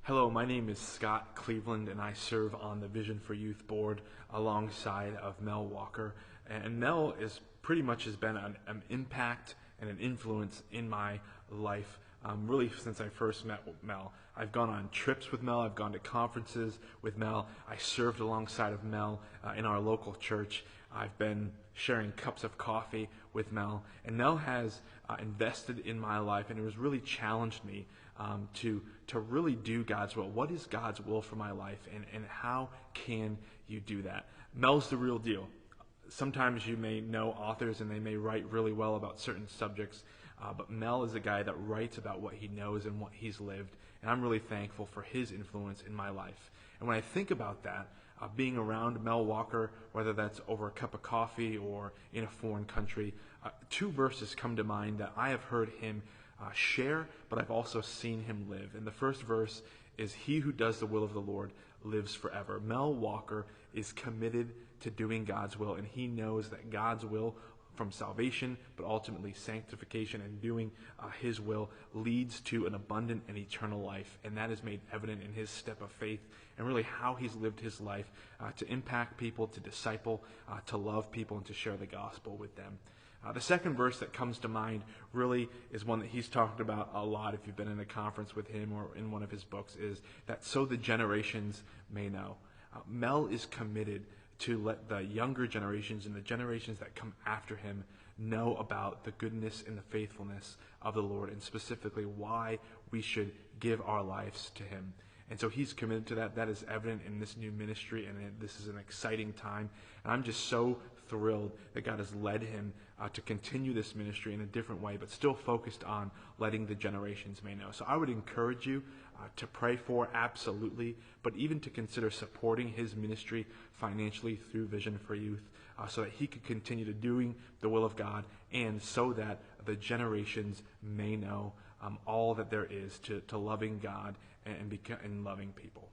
Hello, my name is Scott Cleveland, and I serve on the Vision for Youth board alongside of Mel Walker. And Mel is pretty much has been an impact and an influence in my life, really since I first met Mel. I've gone on trips with Mel. I've gone to conferences with Mel. I served alongside of Mel in our local church. I've been sharing cups of coffee with Mel, and Mel has invested in my life, and it has really challenged me to really do God's will. What is God's will for my life, and how can you do that? Mel's the real deal. Sometimes you may know authors and they may write really well about certain subjects, but Mel is a guy that writes about what he knows and what he's lived, and I'm really thankful for his influence in my life. And when I think about that, being around Mel Walker, whether that's over a cup of coffee or in a foreign country, two verses come to mind that I have heard him share, but I've also seen him live. And the first verse is, "He who does the will of the Lord lives forever." Mel Walker is committed to doing God's will, and he knows that God's will from salvation, but ultimately sanctification and doing his will leads to an abundant and eternal life. And that is made evident in his step of faith and really how he's lived his life to impact people, to disciple, to love people, and to share the gospel with them. The second verse that comes to mind really is one that he's talked about a lot if you've been in a conference with him or in one of his books, is that so the generations may know. Mel is committed to let the younger generations and the generations that come after him know about the goodness and the faithfulness of the Lord, and specifically why we should give our lives to him. And so he's committed to that. That is evident in this new ministry, and this is an exciting time. And I'm just so thrilled that God has led him to continue this ministry in a different way, but still focused on letting the generations may know. So I would encourage you to pray for, absolutely, but even to consider supporting his ministry financially through Vision for Youth, so that he could continue to doing the will of God, and so that the generations may know all that there is to loving God and loving people.